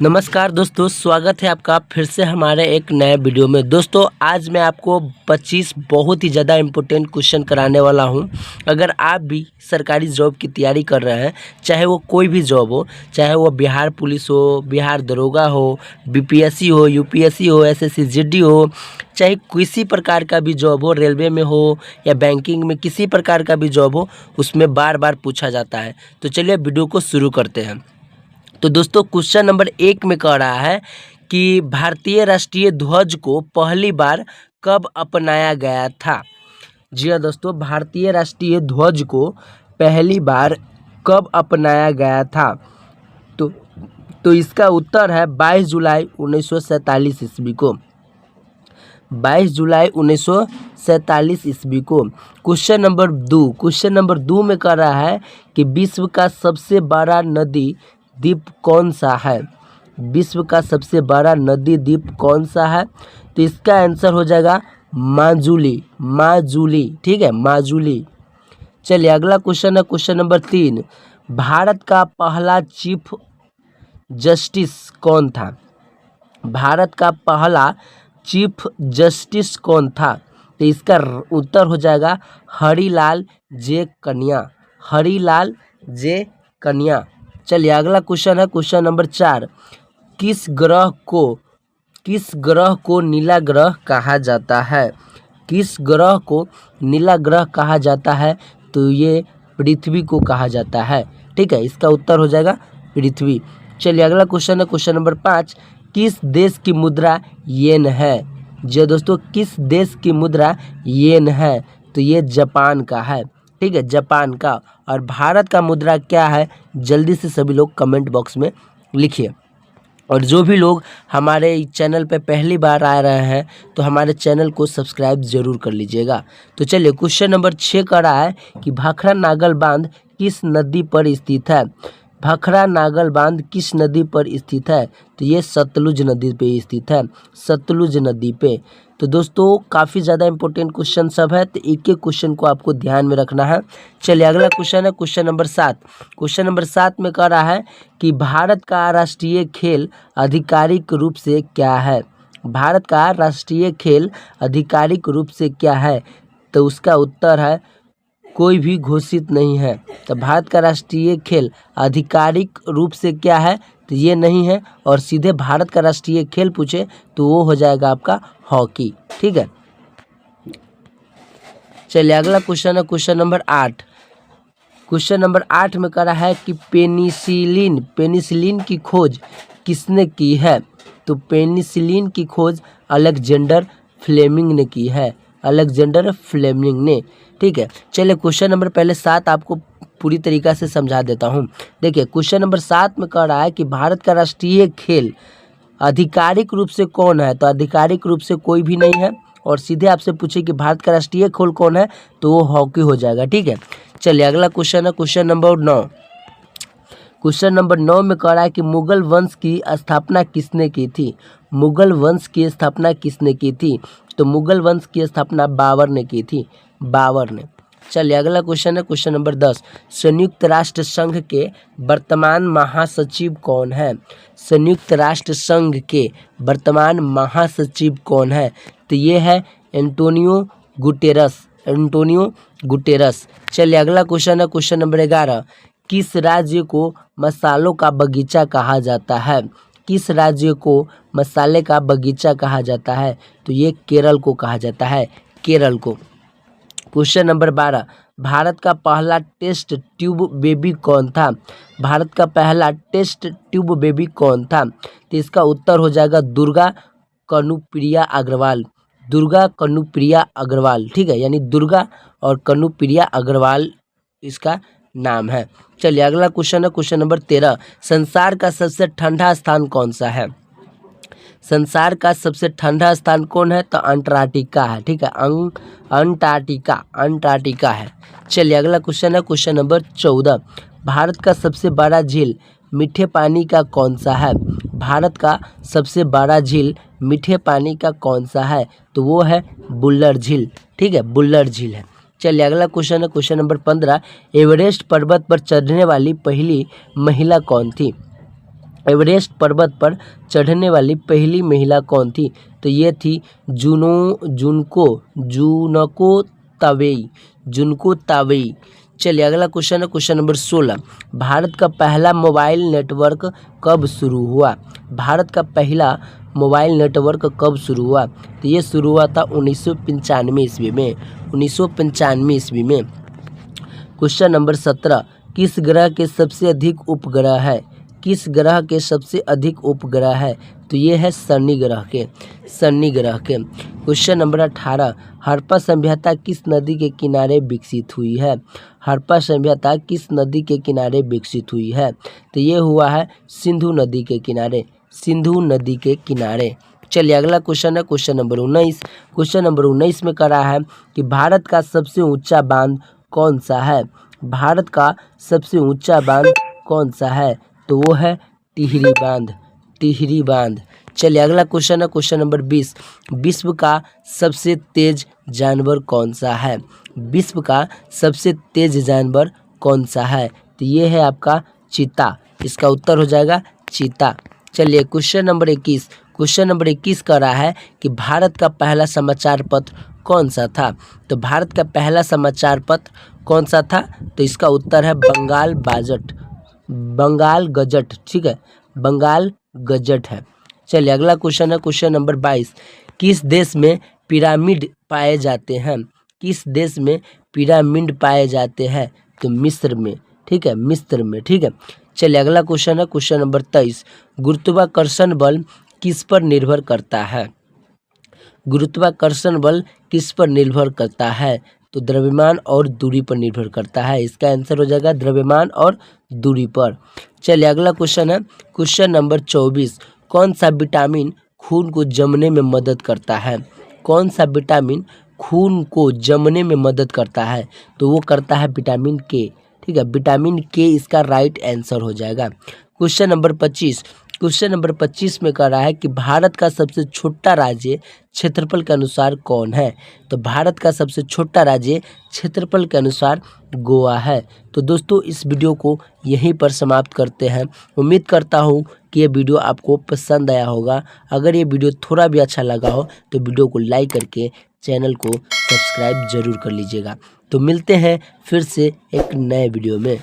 नमस्कार दोस्तों, स्वागत है आपका फिर से हमारे एक नए वीडियो में। दोस्तों आज मैं आपको 25 बहुत ही ज़्यादा इम्पोर्टेंट क्वेश्चन कराने वाला हूं। अगर आप भी सरकारी जॉब की तैयारी कर रहे हैं, चाहे वो कोई भी जॉब हो, चाहे वो बिहार पुलिस हो, बिहार दरोगा हो, बीपीएससी हो, यूपीएससी हो, एसएससी जीडी हो, चाहे किसी प्रकार का भी जॉब हो, रेलवे में हो या बैंकिंग में, किसी प्रकार का भी जॉब हो, उसमें बार बार पूछा जाता है। तो चलिए वीडियो को शुरू करते हैं। तो दोस्तों क्वेश्चन नंबर 1 में कह रहा है कि भारतीय राष्ट्रीय ध्वज को पहली बार कब अपनाया गया था। जी हाँ दोस्तों, भारतीय राष्ट्रीय ध्वज को पहली बार कब अपनाया गया था। तो इसका उत्तर है 22 जुलाई 1947 ईस्वी को। 22 जुलाई 1947 ईस्वी को। क्वेश्चन नंबर 2 में कह रहा है कि विश्व का सबसे बड़ा नदी द्वीप कौन सा है। विश्व का सबसे बड़ा नदी द्वीप कौन सा है। तो इसका आंसर हो जाएगा माजुली। ठीक है, माजुली। चलिए अगला क्वेश्चन है क्वेश्चन नंबर 3। भारत का पहला चीफ जस्टिस कौन था। भारत का पहला चीफ जस्टिस कौन था। तो इसका उत्तर हो जाएगा हरिलाल जे कन्या। चलिए अगला क्वेश्चन है क्वेश्चन नंबर 4। किस ग्रह को नीला ग्रह कहा जाता है। किस ग्रह को नीला ग्रह कहा जाता है। तो ये पृथ्वी को कहा जाता है। ठीक है, इसका उत्तर हो जाएगा पृथ्वी। चलिए अगला क्वेश्चन है क्वेश्चन नंबर 5। किस देश की मुद्रा येन है। जो दोस्तों किस देश की मुद्रा येन है। तो ये जापान का है। ठीक है, जापान का। और भारत का मुद्रा क्या है, जल्दी से सभी लोग कमेंट बॉक्स में लिखिए। और जो भी लोग हमारे चैनल पे पहली बार आ रहे हैं तो हमारे चैनल को सब्सक्राइब जरूर कर लीजिएगा। तो चलिए क्वेश्चन नंबर 6 का रहा है कि भाखड़ा नागल बांध किस नदी पर स्थित है। भाखड़ा नागल बांध किस नदी पर स्थित है। तो ये सतलुज नदी पे स्थित है, सतलुज नदी पे। तो दोस्तों काफ़ी ज़्यादा इंपॉर्टेंट क्वेश्चन सब है, तो एक एक क्वेश्चन को आपको ध्यान में रखना है। चलिए अगला क्वेश्चन है क्वेश्चन नंबर 7। क्वेश्चन नंबर 7 में कह रहा है कि भारत का राष्ट्रीय खेल आधिकारिक रूप से क्या है। भारत का राष्ट्रीय खेल आधिकारिक रूप से क्या है। तो उसका उत्तर है कोई भी घोषित नहीं है। तो भारत का राष्ट्रीय खेल आधिकारिक रूप से क्या है, तो ये नहीं है। और सीधे भारत का राष्ट्रीय खेल पूछे तो वो हो जाएगा आपका हॉकी। ठीक है, चलिए अगला क्वेश्चन है क्वेश्चन नंबर 8। क्वेश्चन नंबर 8 में कह रहा है कि पेनिसिलिन की खोज किसने की है। तो पेनिसिलिन की खोज अलेक्जेंडर फ्लेमिंग ने की है, अलेक्जेंडर फ्लेमिंग ने। ठीक है, चलिए क्वेश्चन नंबर पहले 7 आपको पूरी तरीक़ा से समझा देता हूँ। देखिए क्वेश्चन नंबर 7 में कह रहा है कि भारत का राष्ट्रीय खेल आधिकारिक रूप से कौन है। तो आधिकारिक रूप से कोई भी नहीं है। और सीधे आपसे पूछे कि भारत का राष्ट्रीय खेल कौन है, तो वो हॉकी हो जाएगा। ठीक है, चलिए अगला क्वेश्चन है क्वेश्चन नंबर 9। क्वेश्चन नंबर 9 में कह रहा है कि मुगल वंश की स्थापना किसने की थी। मुगल वंश की स्थापना किसने की थी। तो मुगल वंश की स्थापना बाबर ने की थी, बाबर ने। चलिए अगला क्वेश्चन है क्वेश्चन नंबर 10। संयुक्त राष्ट्र संघ के वर्तमान महासचिव कौन है। संयुक्त राष्ट्र संघ के वर्तमान महासचिव कौन है। तो ये है एंटोनियो गुटेरस। चलिए अगला क्वेश्चन है क्वेश्चन नंबर 11। किस राज्य को मसालों का बगीचा कहा जाता है। किस राज्य को मसाले का बगीचा कहा जाता है। तो ये केरल को कहा जाता है, केरल को। Question number 12। भारत का पहला टेस्ट ट्यूब बेबी कौन था। भारत का पहला टेस्ट ट्यूब बेबी कौन था। तो इसका उत्तर हो जाएगा दुर्गा कनुप्रिया अग्रवाल। दुर्गा कनुप्रिया अग्रवाल। ठीक है, यानी दुर्गा और कनुप्रिया अग्रवाल इसका नाम है। चलिए अगला क्वेश्चन है क्वेश्चन नंबर 13। संसार का सबसे ठंडा स्थान कौन सा है। संसार का सबसे ठंडा स्थान कौन है। तो अंटार्कटिका है। ठीक है, अंटार्कटिका है। चलिए अगला क्वेश्चन है क्वेश्चन नंबर 14। भारत का सबसे बड़ा झील मीठे पानी का कौन सा है। भारत का सबसे बड़ा झील मीठे पानी का कौन सा है। तो वो है बुल्लर झील। ठीक है, बुल्लर झील है। चलिए अगला क्वेश्चन है क्वेश्चन नंबर 15। एवरेस्ट पर्वत पर चढ़ने वाली पहली महिला कौन थी। एवरेस्ट पर्वत पर चढ़ने वाली पहली महिला कौन थी? तो ये थी जुनको तावेई। चलिए अगला क्वेश्चन है क्वेश्चन नंबर 16। भारत का पहला मोबाइल नेटवर्क कब शुरू हुआ? भारत का पहला मोबाइल नेटवर्क कब शुरू हुआ? तो ये शुरू हुआ था 1995 ईस्वी में। 1995 ईस्वी में। Question number 17। किस ग्रह के सबसे अधिक उपग्रह है? किस ग्रह के सबसे अधिक उपग्रह है? तो ये है शनि ग्रह के। Question number 18। हड़प्पा सभ्यता किस नदी के किनारे विकसित हुई है? हड़प्पा सभ्यता किस नदी के किनारे विकसित हुई है? तो ये हुआ है सिंधु नदी के किनारे। चलिए अगला क्वेश्चन है क्वेश्चन नंबर 19। क्वेश्चन नंबर 19 में कह रहा है कि भारत का सबसे ऊंचा बांध कौन सा है? भारत का सबसे ऊंचा बांध कौन सा है? तो वो है टिहरी बांध। चलिए अगला क्वेश्चन है क्वेश्चन नंबर 20। विश्व का सबसे तेज जानवर कौन सा है? विश्व का सबसे तेज जानवर कौन सा है? तो ये है आपका चीता। इसका उत्तर हो जाएगा चीता। चलिए क्वेश्चन नंबर 21। क्वेश्चन नंबर 21 कह रहा है कि भारत का पहला समाचार पत्र कौन सा था? तो भारत का पहला समाचार पत्र कौन सा था? तो इसका उत्तर है बंगाल गजट। ठीक है, बंगाल गजट है। चलिए अगला क्वेश्चन है क्वेश्चन नंबर 22। किस देश में पिरामिड पाए जाते हैं? किस देश में पिरामिड पाए जाते हैं? तो मिस्र में। ठीक है, मिस्र में। ठीक है। चलिए अगला क्वेश्चन है क्वेश्चन नंबर 23। गुरुत्वाकर्षण बल किस पर निर्भर करता है? गुरुत्वाकर्षण बल किस पर निर्भर करता है? तो द्रव्यमान और दूरी पर निर्भर करता है। इसका आंसर हो जाएगा द्रव्यमान और दूरी पर। चलिए अगला क्वेश्चन है क्वेश्चन नंबर 24। कौन सा विटामिन खून को जमने में मदद करता है? कौन सा विटामिन खून को जमने में मदद करता है? तो वो करता है विटामिन के। ठीक है, विटामिन के इसका राइट आंसर हो जाएगा। Question number 25। क्वेश्चन नंबर 25 में कह रहा है कि भारत का सबसे छोटा राज्य क्षेत्रफल के अनुसार कौन है? तो भारत का सबसे छोटा राज्य क्षेत्रफल के अनुसार गोवा है। तो दोस्तों इस वीडियो को यहीं पर समाप्त करते हैं। उम्मीद करता हूँ कि ये वीडियो आपको पसंद आया होगा। अगर ये वीडियो थोड़ा भी अच्छा लगा हो तो वीडियो को लाइक करके चैनल को सब्सक्राइब जरूर कर लीजिएगा। तो मिलते हैं फिर से एक नए वीडियो में।